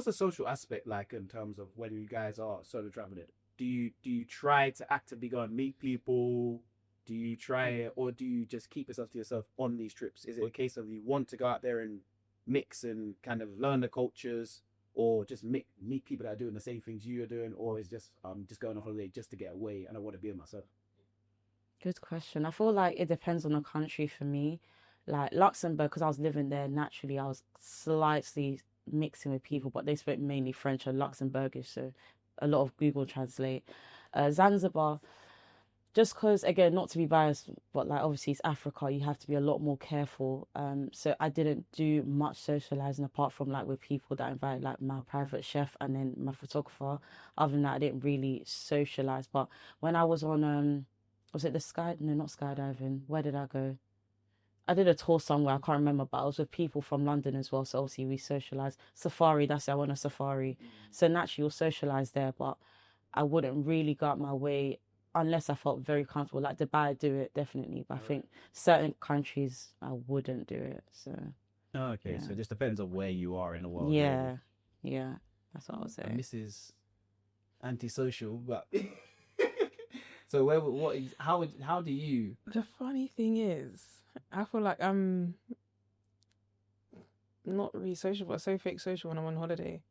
the social aspect like in terms of when you guys are solo traveling? Do you try to actively go and meet people? Do you try it, or do you just keep yourself to yourself on these trips? Is it a case of you want to go out there and mix and kind of learn the cultures, or just meet people that are doing the same things you are doing, or is just just going on holiday just to get away and I want to be with myself? Good question. I feel like it depends on the country for me. Like Luxembourg, because I was living there naturally, I was slightly mixing with people, but they spoke mainly French and Luxembourgish, so a lot of Google Translate. Zanzibar, just because, again, not to be biased, but like obviously it's Africa, you have to be a lot more careful. So I didn't do much socializing apart from like with people that I invited, like my private chef and then my photographer. Other than that, I didn't really socialize. But when I was on was it the sky? No, not skydiving. Where did I go? I did a tour somewhere. I can't remember, but I was with people from London as well. So obviously we socialized. Safari, that's it. I went on a safari. So naturally you'll socialize there, but I wouldn't really go out my way unless I felt very comfortable. Like Dubai, I do it definitely, but I think certain countries I wouldn't do it. So Oh, okay, yeah, so it just depends on where you are in the world, yeah, really. yeah. That's what I would say. Mrs. Antisocial, but so where, how do you? The funny thing is, I feel like I'm not really social, but so fake social when I'm on holiday.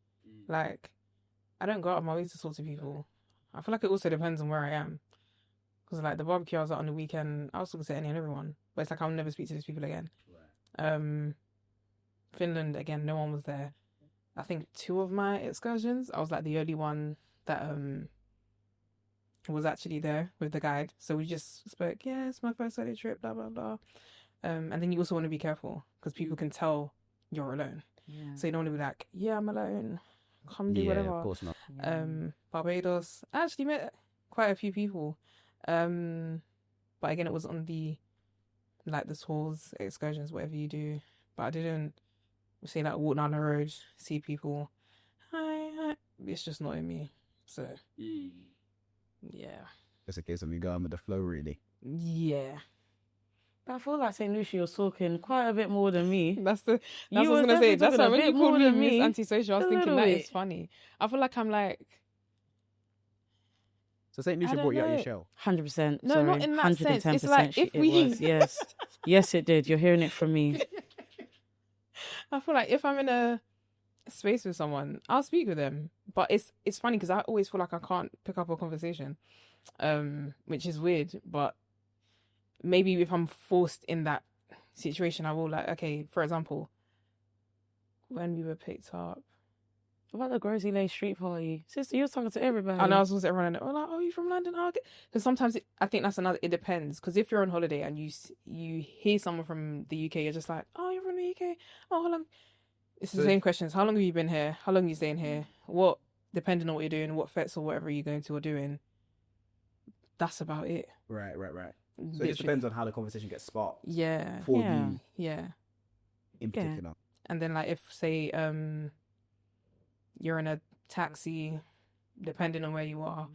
Like, I don't go out of my way to talk to people. I feel like it also depends on where I am. Because, like, the barbecue I was at on the weekend, I was talking to any and everyone. But it's like I'll never speak to these people again. Finland, again, no one was there. I think 2 of my excursions, I was, like, the only one that was actually there with the guide. So we just spoke, yeah, it's my first solo trip, blah, blah, blah. And then you also want to be careful because people can tell you're alone. Yeah. So you don't want to be like, yeah, I'm alone. Come do Yeah, whatever. of course not. Barbados, I actually met quite a few people. But again, it was on the tours, excursions, whatever you do. But I didn't say like walk down the road, see people. Hi. It's just not in me. So yeah. It's a case of you going with the flow, really. Yeah. But I feel like St. Lucia was talking quite a bit more than me. That's what I You was were gonna say. definitely That's talking why a when you bit called more me than Miss me. Antisocial, I was A thinking little that bit. is funny. I feel like I'm like, So St. Lucia don't brought you out know. your shell. 100%. No, sorry. not in that sense. 110%. It's like if it we- was. Yes. Yes, it did. You're hearing it from me. I feel like if I'm in a space with someone, I'll speak with them. But it's funny because I always feel like I can't pick up a conversation, which is weird. But maybe if I'm forced in that situation, I will like, okay, for example, when we were picked up, What about the Grosley Lane street party? Sister, you're talking to everybody. and I was also everyone, oh, like, oh, you from London? Oh, okay. Because sometimes I think that's another. It depends. Because if you're on holiday and you hear someone from the UK, you're just like, oh, you're from the UK. Oh, how long? It's the same questions. How long have you been here? How long are you staying here? What, depending on what you're doing, what fets or whatever you're going to or doing. That's about it. Right. So it Literally. just depends on how the conversation gets sparked. Yeah. For Yeah. you Yeah. in particular. And then like if say you're in a taxi, depending on where you are,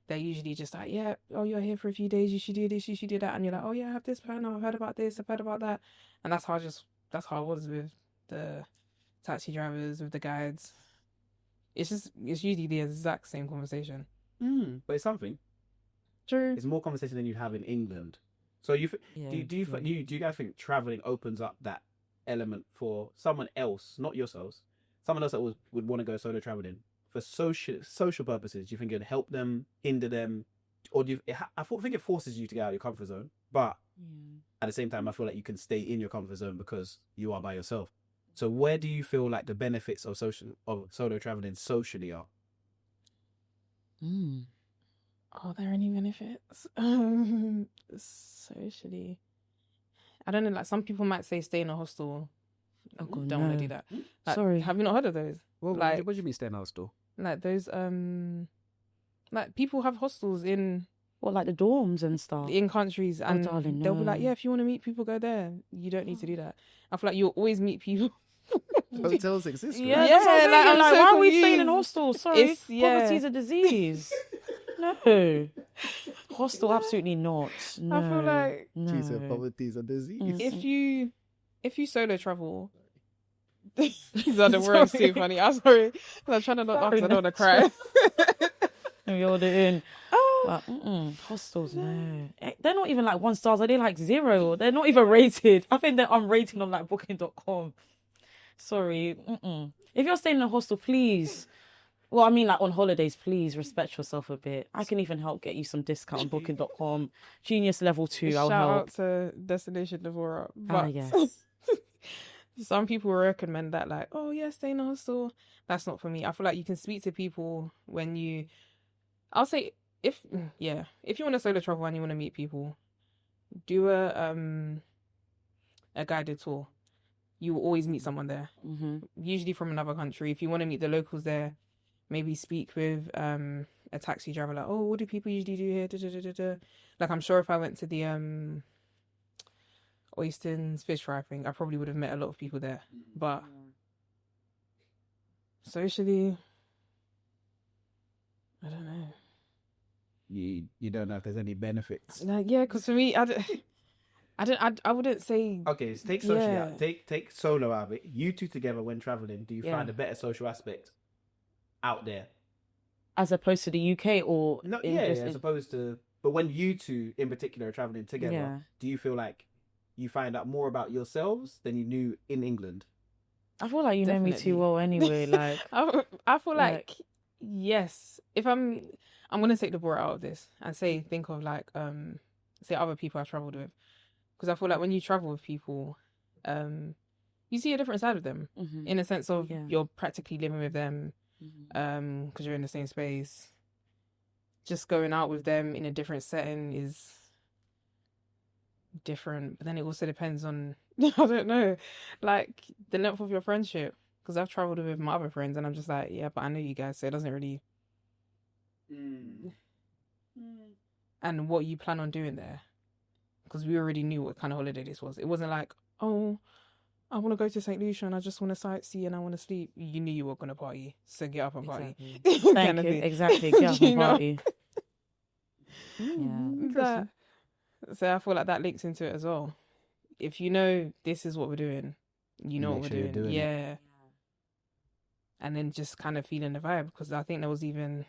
they're usually just like, yeah, oh, you're here for a few days, you should do this, you should do that, and you're like, oh yeah, I have this plan, I've heard about this, I've heard about that. And that's how I was with the taxi drivers, with the guides. It's usually the exact same conversation. But it's something. True. It's more conversation than you'd have in England. So do you guys think traveling opens up that element for someone else, not yourselves, someone else that would want to go solo traveling for social purposes? Do you think it'd help them, hinder them, or I think it forces you to get out of your comfort zone, but at the same time I feel like you can stay in your comfort zone because you are by yourself. So where do you feel like the benefits of solo traveling socially are? Are there any benefits? Socially, I don't know. Like some people might say stay in a hostel. Oh, God, don't want no. to do that. Like, Sorry. have you not heard of those? Well, Like- what do you mean stay in a hostel? Like those like people have hostels in What, like the dorms and stuff? countries, and darling, they'll be like, no. yeah, if you want to meet people, go there. You don't need to do that. I feel like you'll always meet people. Hotels exist, right? Yeah, that's what I'm like, thinking. I'm Like, so why are we staying in confused. hostels? Sorry, Yeah. poverty's a disease. No. Hostel, absolutely not. No. I feel like no. Poverty is a disease. Mm. if you solo travel, These are the words too funny. I'm sorry. I'm trying to not laugh 'cause I don't want to cry. And we order in. Oh, But hostels, no. They're not even like 1 stars. Are they like 0? They're not even rated. I think they're unrated on like booking.com. Sorry. If you're staying in a hostel, please. Well, I mean, like on holidays, please respect yourself a bit. I can even help get you some discount on booking.com. Genius level 2, I'll shout help. out to Destination Devora. Ah, But yes. some people recommend that, like, oh yeah, stay in a hostel. That's not for me. I feel like you can speak to people when you. I'll say if you want to solo travel and you want to meet people, do a guided tour. You will always meet someone there. Usually from another country. If you want to meet the locals there, maybe speak with a taxi driver. Like, oh, what do people usually do here? Da, da, da, da, da. Like, I'm sure if I went to the Oystons fish fry thing, I probably would have met a lot of people there. But socially, I don't know. You don't know if there's any benefits. Like, yeah, because for me, I wouldn't say. Okay, so take socially out. Take solo out of it. You two together when traveling, do you find a better social aspect out there? As opposed to the UK or... No, as opposed to... But when you two in particular are traveling together, do you feel like you find out more about yourselves than you knew in England? I feel like you know me too well anyway. Like I feel like yes. If I'm gonna take the ball out of this and think of like say other people I've traveled with, because I feel like when you travel with people, you see a different side of them in a sense of you're practically living with them, because you're in the same space. Just going out with them in a different setting is different, but then it also depends on I don't know, like the length of your friendship. Because I've traveled with my other friends, and I'm just like, yeah, but I know you guys, so it doesn't really. And what you plan on doing there, because we already knew what kind of holiday this was. It wasn't like, oh, I want to go to St. Lucia and I just want to sightsee and I want to sleep. You knew you were going to party, so get up and party. Thank you. Exactly, get up and party. Yeah. So I feel like that links into it as well. If you know this is what we're doing, you know what we're doing. Yeah. And then just kind of feeling the vibe, because I think there was even...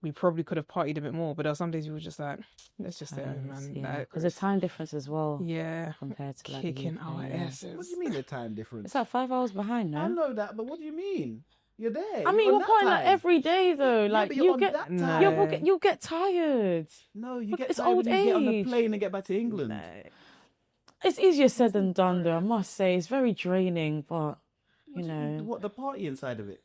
We probably could have partied a bit more, but there were some days we were just like, let's just stay home, man. Yeah, because the time difference as well. Yeah. Compared to like kicking our asses. What do you mean the time difference? It's like 5 hours behind, no? I know that, but what do you mean? You're there. I mean, you're partying like every day though. Like you'll get tired. No, you get it's tired old when you age. get on the plane and get back to England. No. It's easier said than done, though. I must say, it's very draining, but you know, what the party inside of it.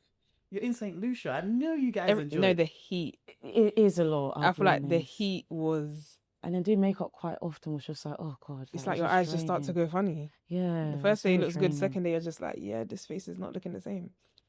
You're in St. Lucia. I know you guys enjoy. No, the heat. It is a lot. I feel like the heat was. And then doing makeup quite often was just like, oh god. It's like your eyes just start to go funny. Yeah. The first day it looks good. Second day you're just like, yeah, this face is not looking the same.